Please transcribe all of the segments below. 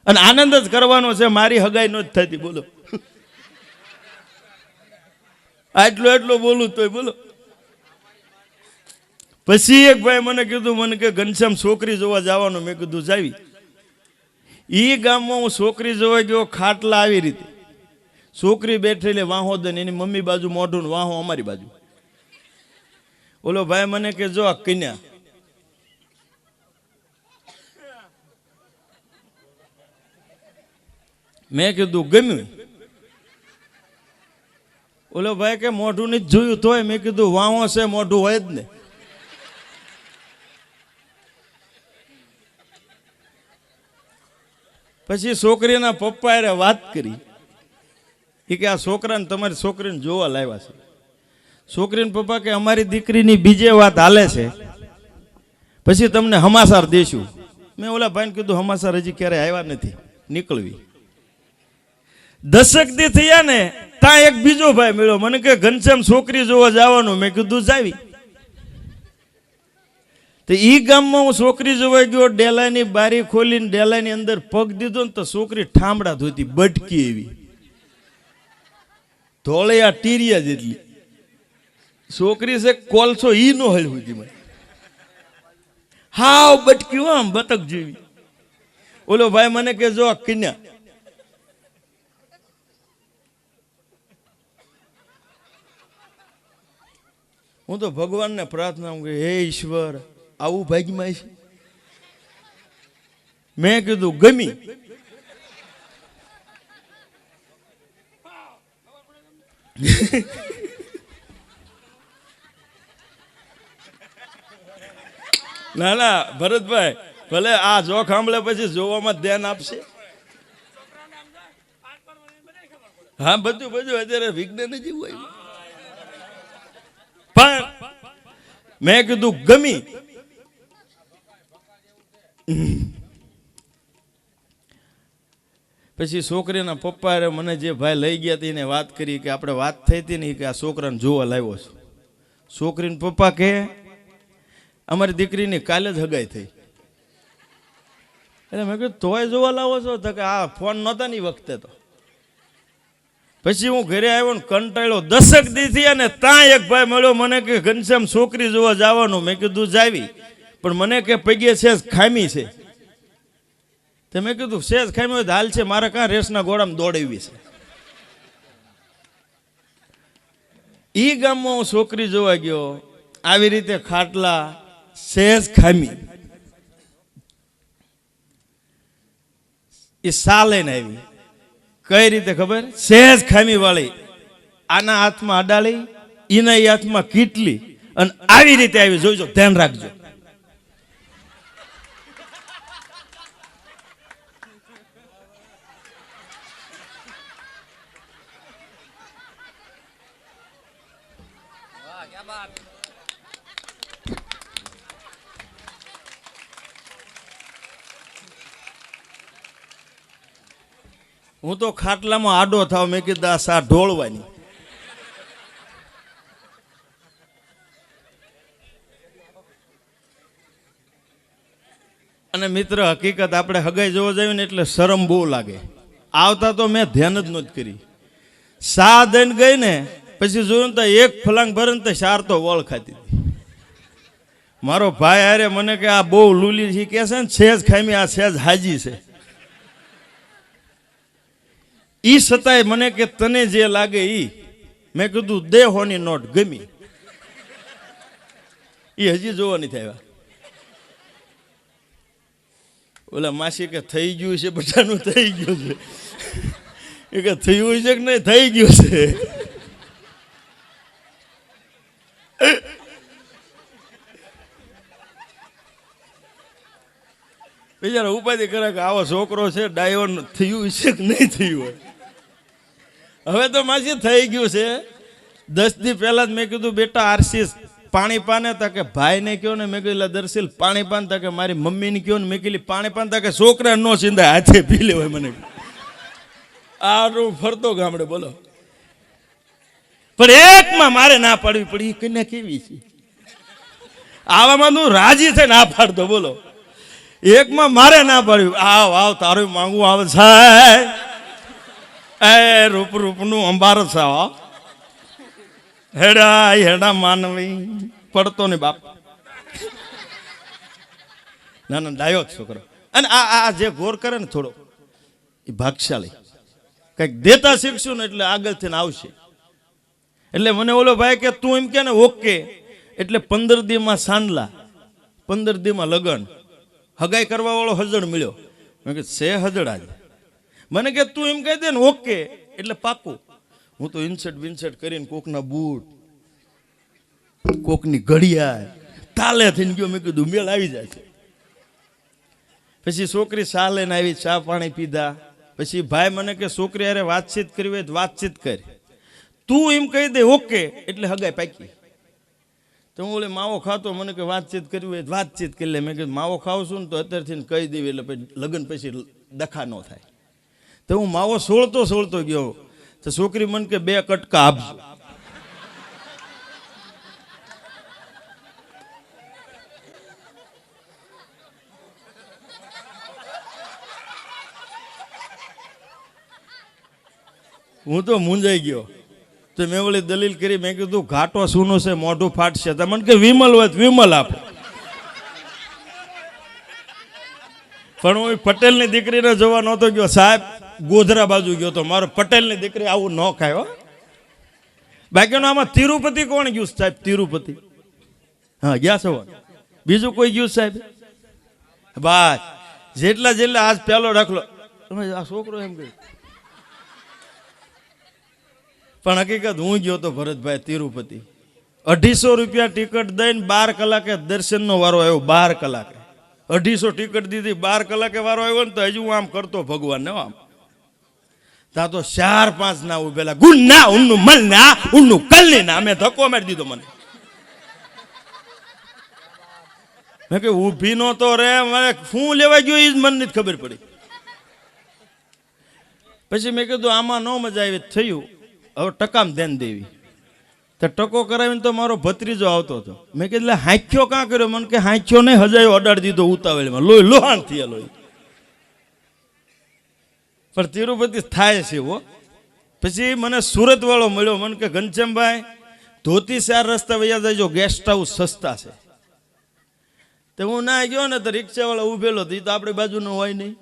અને આનંદ જ કરવાનો છે, મારી હગાઈ નો જ થતી. બોલો, એટલો બોલું તોય બોલો. પછી એક ભાઈ મને કીધું, મને કે ઘનશ્યામ છોકરી જોવા જવાનું. મેં કીધું જાવી. ઈ ગામમાં હું છોકરી જોવા ગયો, ખાટલા આવી રીતે, છોકરી બેઠેલી વાહો દઈને, એની મમ્મી બાજુ મોઢું ને વાહો અમારી બાજુ. ઓલો ભાઈ મને કે જો આ કન્યા. મેં કીધું ગમ્યું. ઓલો ભાઈ કે મોઢું નથી જોયું તોય. મેં કીધું વાહો છે, મોઢું હોય જ ને. પછી છોકરીના પપ્પાએ વાત કરી કે આ છોકરાને તમારી છોકરીને જોવા લાવ્યા છે. છોકરીના પપ્પા કે અમારી દીકરીની બીજે વાત હાલે છે, પછી તમને હમાસાર દેશું. મેં ઓલા ભાઈને કીધું હમાસાર હજી ક્યારે આવ્યા નથી, નીકળવી. 10 દી થયા ને ત્યાં એક બીજો ભાઈ મળ્યો. મને કે ઘનશ્યામ છોકરી જોવા જવાનું. મેં કીધું જાવી. તો ઈ ગામમાં હું છોકરી જોવા ગયો, ડેલાની બારી ખોલીને ડેલાની અંદર પગ દીધો ને તો છોકરી ઠામડા ધોતી, બટકી એવી, ધોળિયા ટીરિયા જેટલી છોકરી છે. કોલસો ઈ નો હળવું હતી, હાવ બટકી, આમ બતક જેવી. ઓલો ભાઈ મને કે જો આ કન્યા. હું તો ભગવાનને પ્રાર્થના કે હે ઈશ્વર, આવું ભાગ્યમાં છે. મેં કીધું ગમી. ના ના ભરતભાઈ, ભલે આ જોખ સાંભળે પછી જોવામાં ધ્યાન આપશે. હા, બધું અત્યારે વિજ્ઞાન જ એવું આવ્યું. પણ મેં કીધું ગમી. પછી છોકરીના પપ્પાએ મને જે ભાઈ લઈ ગયા હતા એને વાત કરી કે આપણે વાત થઈ હતી ને કે આ છોકરાને જોવા લાવ્યો છું. છોકરીના પપ્પા કે અમારી દીકરીની કાલે જ હગાઈ થઈ. એટલે મેં કીધું તોય જોવા લાવો છો? તો કે આ ફોન નહોતા ની વખતે. તો પછી હું ઘરે આવ્યો ને કંટાળ્યો. 10 દી થયા ને ત્યાં એક ભાઈ મળ્યો. મને કે ઘનશ્યામ છોકરી જોવા જવાનું. મેં કીધું જાવી, પણ મને કે પગે સેજ ખામી છે. તો મેં કીધું સેજ ખામી હોય તો હાલ છે, મારે કાં રેસના ઘોડામાં દોડાવી છે. ઈ ગામમાં હું છોકરી જોવા ગયો, આવી રીતે ખાટલા, સેજ ખામી. એ સા લઈને આવી. કઈ રીતે ખબર? સેજ ખામી વાળી. આના હાથમાં અડાળી, એના હાથમાં કીટલી, અને આવી રીતે આવી. જોઈજો, ધ્યાન રાખજો. હું તો ખાટલામાં આડો થાવ. મેં કીધું આ સા ઢોળવાની. અને મિત્ર, હકીકત આપણે હગાઈ જોવા જઈએ ને એટલે શરમ બહુ લાગે. આવતા તો મેં ધ્યાન જ નહોતું કરી. સા દઈને ગઈ ને પછી જોયું તો એક ફલાંગ ભરે ને તો 4 તો વળ ખાતી હતી. મારો ભાઈ હારે મને કે આ બહુ લૂલી છે કે છે ને, સેજ ખામી, આ સેજ હાજી છે. ઈ છતાંય મને કે તને જે લાગે ઈ. મેં કીધું દેહોની નોટ ગમી. ઈ હજી જોવા નથી આવ્યા. ઓલા માસી કે થઈ ગયું છે, બધાનું થઈ ગયું છે. એ કે થયું છે કે નહીં? થઈ ગયું છે. બિચારા ઉપાધિ કરે કે આવો છોકરો છે, ડાયોન થયું છે કે નહીં થયું હોય. હવે તો માસી થઈ ગયું છે. 10 દી પહેલા જ મેં કીધું બેટા આરસીસ પાણી પાને. તા કે ભાઈને કયો ને. મેં કીધું દરસીલ પાણી પાન. તા કે મારી મમ્મીને કયો ને. મેં કીધું પાણી પાન. તા કે છોકરા નો સિંધા હાથે પી લેવાય. મને આ ફરતો ગામડે. બોલો, પણ એકમાં મારે ના પાડવી પડી. કન્યા કેવી છે આવામાં? તું રાજી છે ના પાડતો. બોલો, એકમાં મારે ના પાડ્યું, આવ આવ તારું માંગવું આવે સાહેબ, એ રૂપ રૂપનું અંબાર સાવ હેડા હેડા માનવી પડતો ને બાપ. ના ના ડાયો જ છોકરો. અને આ જે ગોર કરે ને થોડો એ ભાગશાળી, કંઈક દેતા શીખશું ને એટલે આગળથી ને આવશે. એટલે મને ઓલો ભાઈ કે તું એમ કે ને ઓકે, એટલે 15 દીમાં સાંડલા, 15 દીમાં લગન, હગાઈ કરવા વાળો હજડ મળ્યો. મેં કે છે હજડ આજે? મને કે તું એમ કહી દે ને ઓકે એટલે પાકું. હું તો ઇન્સર્ટ વિન્સર્ટ કરીને કોકના બૂટ, કોકની ઘડિયાળ તાલે થઈને ગયો. મેં કીધું મેળ આવી જાય છે. પછી છોકરી ચા લઈને આવી, ચા પાણી પીધા. પછી ભાઈ મને કે છોકરી અરે વાતચીત કરવી હોય તો વાતચીત કરી, તું એમ કહી દે ઓકે એટલે હગાઈ પાકી. તો હું ઓલે માવો ખાતો, મને કે વાતચીત કરવી હોય વાતચીત કરી લે. મેં કીધું માવો ખાવ છું ને તો અત્યારથી કહી દેવી એટલે પછી લગ્ન પછી ડખા ન થાય. તો હું માવો સોળતો ગયો તો છોકરી મને કે 2 કટકા આપજો. હું તો મૂંઝાઈ ગયો. તો મેં ઓલી દલીલ કરી, મેં કીધું ઘાટો સૂનો છે મોઢું ફાટશે. તો મને કે વિમલ હોય તો વિમલ આપો. પણ હું પટેલની દીકરીને જોવા નહોતો ગયો સાહેબ, ગોધરા બાજુ ગયો તો. મારો પટેલની દીકરી આવું ન ખાય હો. બાકીનો આમાં તિરુપતિ કોણ ગયું સાહેબ? તિરુપતિ હા ગયા છો. બીજું કોઈ ગયું સાહેબ? બસ જેટલા આજ પેલો રાખલો. તમે આ છોકરો એમ કહ્યું, પણ હકીકત હું ગયો તો ભરતભાઈ તિરુપતિ. 250 રૂપિયા ટિકિટ દઈને 12 કલાકે દર્શનનો વારો આવ્યો. 12 કલાકે 250 ટિકિટ દીધી, 12 કલાકે વારો આવ્યો ને તો હજુ હું આમ કરતો ભગવાનને આમ. ત્યાં તો 4-5 ના ઉભેલા, ગુણ ના ઉન્નું મલ ના ઉન્નું કલની ના. અમે ધક્કો મારી દીધો મને. મેં કે ઊભી નો તો રે, મને શું લેવા ગયો એ જ મને નથી ખબર પડી. પછી મેં કીધું આમાં ન મજા આવી. થયું હવે ટકામ ધ્યાન દેવી. તો ટકો કરાવીને તો મારો ભત્રીજો આવતો હતો. મેં કીધું એટલે હાંખ્યો કાં કર્યો? મને કે હાંખ્યો નહીં, હજાયો અડાડી દીધો ઉતાવળમાં, લોહી લોહાણ થયા લોહી. પણ તિરુપતિ થાય છે હો. પછી મને સુરત વાળો મળ્યો. મને કે ઘનશ્યામભાઈ ધોતી 4 રસ્તા વયા જજો, ગેસ્ટ હાઉસ સસ્તા છે. તો હું ના ગયો ને તો રિક્ષા વાળો ઉભેલો હતો. એ તો આપણી બાજુનો હોય નહીં.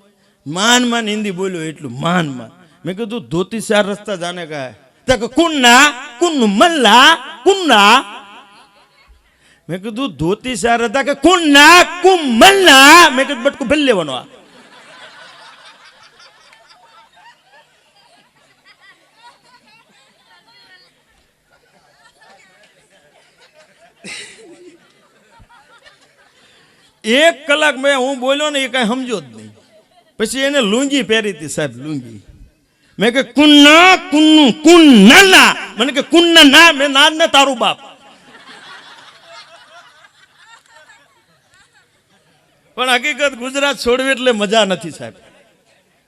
માન હિન્દી બોલ્યો એટલું માન. મેં કીધું ધોતી 4 રસ્તા જાને કહે તો કુન્ના કુન્નુ મલ્લા કુન્ના. મેં કીધું ધોતી 4 હતા કે કુન્ના કુમ મલ્લા. મેં કીધું બટકું ભરી લેવાનો. આ એક કલાક મેં હું બોલ્યો ને એ કઈ સમજો જ નહીં. પછી એને લુંગી પહેરી હતી સાહેબ, લુંગી. મેં કે કુન્ના કુન્નુ કુન્ના. મને કે કુન્ના ના. મેં ના ને તારું બાપ. પણ હકીકત ગુજરાત છોડવી એટલે મજા નથી સાહેબ.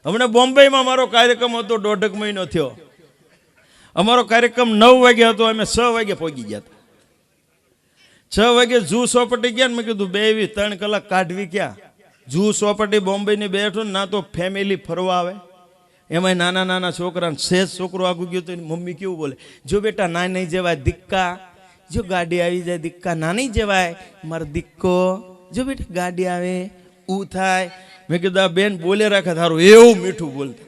હમણાં બોમ્બેમાં મારો કાર્યક્રમ હતો, 1.5 મહિનો થયો. અમારો કાર્યક્રમ 9 વાગે હતો, અમે 6 વાગે પહોંચી ગયા હતા. 6 વાગે જૂ સોપટી ગયા ને મેં કીધું 2-3 કલાક કાઢવી ક્યાં? જૂ સોપટી બોમ્બેની બેઠો ને ના તો ફેમિલી ફરવા આવે, એમાં નાના છોકરાને સેજ છોકરો આગું ગયો તો એની મમ્મી કેવું બોલે, જો બેટા ના નહીં જવાય દિક્કા, જો ગાડી આવી જાય દિક્કા ના નહીં જવાય મારો દિક્કો, જો બેટા ગાડી આવે ઉ થાય. મેં કીધું આ બેન બોલે રાખે તારું, એવું મીઠું બોલતા.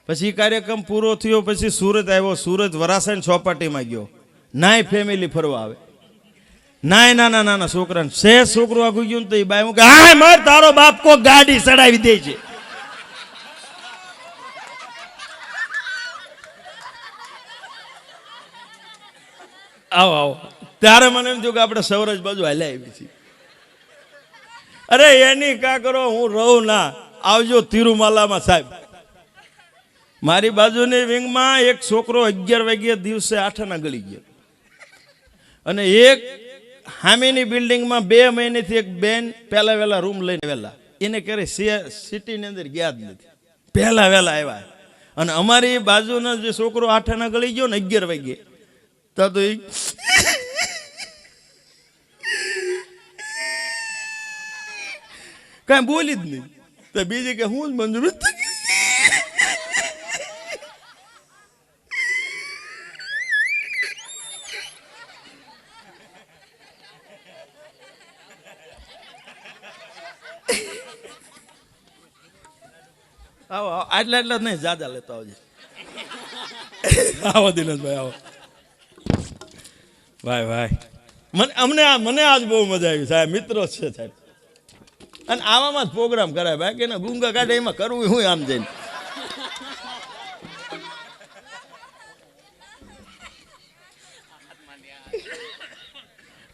પછી કાર્યક્રમ પૂરો થયો, પછી સુરત આવ્યો. સુરત વરાસણ ચોપાટીમાં ગયો. નાય ફેમિલી ફરવા આવે, નાય નાના છોકરાને સેજ છોકરો આગું ગયું તો એ બાય હું કે હા માર તારો બાપ કો ગાડી ચડાવી દે છે. આવો ત્યારે મને એમ થયું કે આપણે સૌરાષ્ટ્ર બાજુ હાલ્યા આવી છીએ. અરે એની કા કરો, હું રહું ના, આવજો તિરુમાલામાં સાહેબ. મારી બાજુની વિંગમાં એક છોકરો 11 વાગ્યે દિવસે 8 આના ગળી ગયો, અને એક હામીની બિલ્ડિંગમાં 2 મહિનેથી એક બેન પહેલા વહેલા રૂમ લઈને વહેલા, એને ક્યારે સિટીની અંદર ગયા જ નથી, પહેલા વહેલા આવ્યા. અને અમારી બાજુનો જે છોકરો 8 આના ગળી ગયો ને 11 વાગ્યે, તો કાંઈ બોલી જ નહીં. તો બીજી કે હું જ મંજૂર જ થઈ. આવો આટલા જ નહીં, જાજા લેતો આવજે. આવો દિનેશભાઈ આવો. ભાઈ મને આજ બહુ મજા આવી સાહેબ, મિત્રો છે સાહેબ. અને આવામાં જ પ્રોગ્રામ કરાય, બાકી ને ગુંગા કાઢે એમાં કરવું હું આમ જઈને.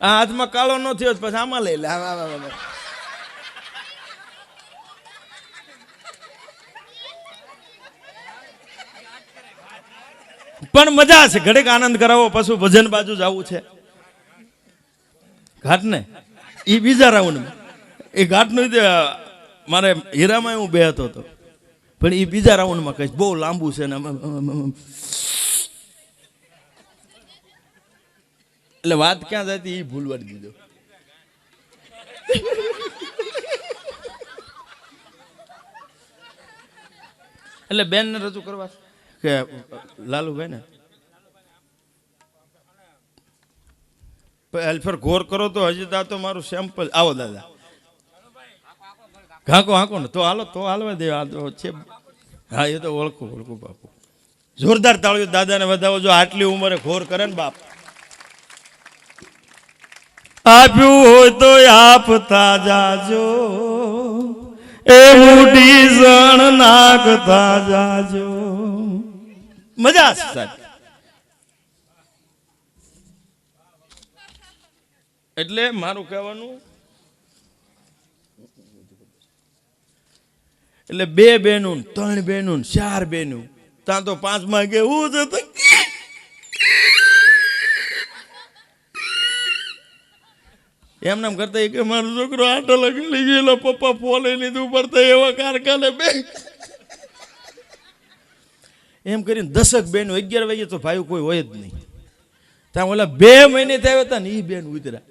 આ હાથમાં કાળો ન થયો પછી આમાં લઈ લે. પણ મજા છે, ઘડીક આનંદ કરાવો, પછી ભજન બાજુ જવું છે. ઘાટ ને એ બીજા રાઉન્ડ, એ ઘાટનું મારે હીરામાં હું બેહતો હતો, પણ એ બીજા રાઉન્ડમાં કહીશ, બહુ લાંબુ છે ને. એટલે વાત ક્યાં જતી એ ભૂલવાડી દીધો. એટલે બેન ને રજૂ કરવા કે લાલુભાઈ ને અલ્ફર ઘોર કરો તો હજી દા તો મારું સેમ્પલ. આવો દાદા, હાંકો ને તો હાલો, તો હાલવા દે. આ તો છે, હા એ તો ઓળખું બાપુ. જોરદાર તાળીઓ દાદાને વધાવો. જો આટલી ઉંમરે ઘોર કરે ને બાપ. આપ્યું હોય તો આપતા જાજો, એ મૂઠી સણ નાખતા જાજો. મજા છે સાહેબ. એટલે મારું કહેવાનું, એટલે 2 બહેનું, 3 બહેનું, 4 બહેનું, ત્યાં તો 5માં કે હું છે. એમ નામ કરતા કે મારો છોકરો આટો લગી ગયેલો, પપ્પા ફોલે લીધું પડતા એવા કારખાને બે. એમ કરીને 10 બહેનો 11 વાગે તો ભાઈ કોઈ હોય જ નહીં. ત્યાં ઓલા 2 મહિને થયા હતા ને, એ બેન ઉતર્યા.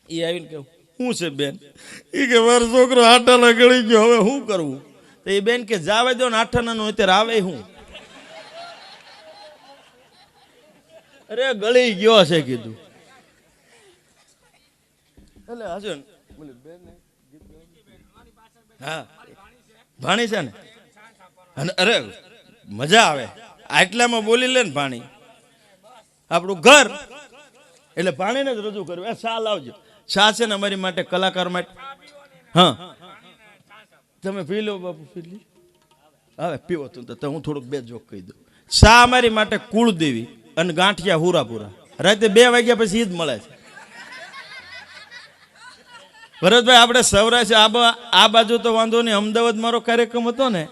એ આવીને કહું શું છે બેન? એ કે મારો છોકરો આટાલા ગળી ગયો, હવે શું કરવું? તો એ બેન કે જાવે દો ને, 8 આનાનો અત્યારે આવે હું. અરે ગળી ગયો છે કીધું. એટલે હાજો હા ભાણી છે ને. અને અરે મજા આવે આટલામાં બોલી લે ને ભાણી, આપણું ઘર. એટલે ભાણીને જ રજૂ કર્યું. શા લાવજો, શા છે ને અમારી માટે, કલાકાર માટે. હા તમે પી લો બાપુ, પી લી. હવે પીવો તું તો હું થોડુંક 2 જોક કહી દઉં. શા અમારી માટે કુળદેવી અને ગાંઠિયા હુરાપુરા. રાતે 2 વાગ્યા પછી ઈ જ મળે છે. ભરતભાઈ આપણે સૌરાષ્ટ્ર આ બાજુ તો વાંધો નહીં. અમદાવાદ મારો કાર્યક્રમ હતો ને,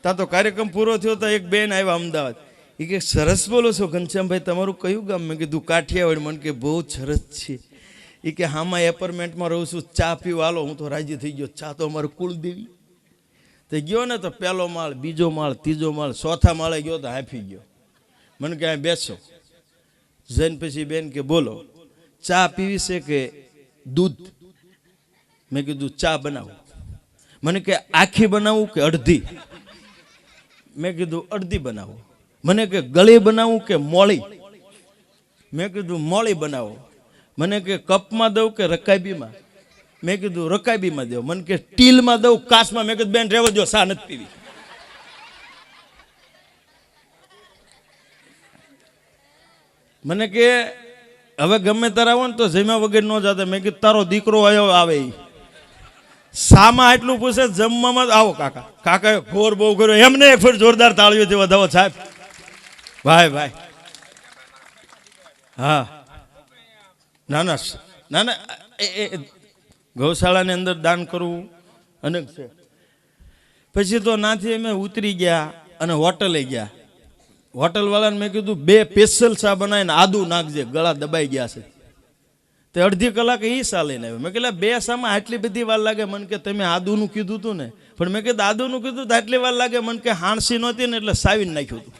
ત્યાં તો કાર્યક્રમ પૂરો થયો તો એક બેન આવ્યા અમદાવાદ. એ કે સરસ બોલો છો ઘનશ્યામભાઈ, તમારું કયું ગામ? મેં કીધું કાઠિયાવાડ. મને કે બહુ સરસ છે. એ કે હામાં એપાર્ટમેન્ટમાં રહું છું, ચા પીવા હાલો. હું તો રાજી થઈ ગયો. ચા તો અમારું કુળદેવી. તો ગયો ને તો 1લો માળ, 2જો માળ, 3જો માળ, 4થા માળે ગયો તો હાંફી ગયો. મને કે અહીં બેસો. જઈને પછી બેન કે બોલો ચા પીવી છે કે દૂધ? મેં કીધું ચા બનાવું. મને કે આખી બનાવું કે અડધી? મેં કીધું અડધી બનાવું. મને કે ગળી બનાવું કે મોળી? મેં કીધું મોળી બનાવો. મને કે કપમાં દઉં કે રકાબીમાં? મેં કીધું રકાબીમાં દઉં. મને કે સ્ટીલમાં દઉં કાચમાં? મેં કીધું બેન રહેવા દો, સા નથી પીવી. મને કે હવે ગમે તારા આવો ને તો જમ્યા વગર ન જતા. મેં કીધું તારો દીકરો આવ્યો આવે સામાં આટલું પૂછે, જમવામાં આવો કાકા. કાકાએ ઘોર બહુ કર્યો. એમને એક ફેર જોરદાર તાળીઓથી વધાવો સાહેબ. ભાઈ હા ના એ ગૌશાળાની અંદર દાન કરવું અનેક છે. પછી તો નાથી અમે ઉતરી ગયા અને હોટલે ગયા. હોટલવાળાને મેં કીધું 2 સ્પેશિયલ ચા બનાવીને આદુ નાખજે, ગળા દબાઈ ગયા છે. તે અડધી કલાકે એ સા લઈને આવ્યો. મેં કીધું 2 સામાં આટલી બધી વાર લાગે? મને કે તમે આદુનું કીધું હતું ને. પણ મેં કીધું આદુનું કીધું તો આટલી વાર લાગે? મને કે હાણસી નહોતી ને એટલે સાવીને નાખ્યું હતું.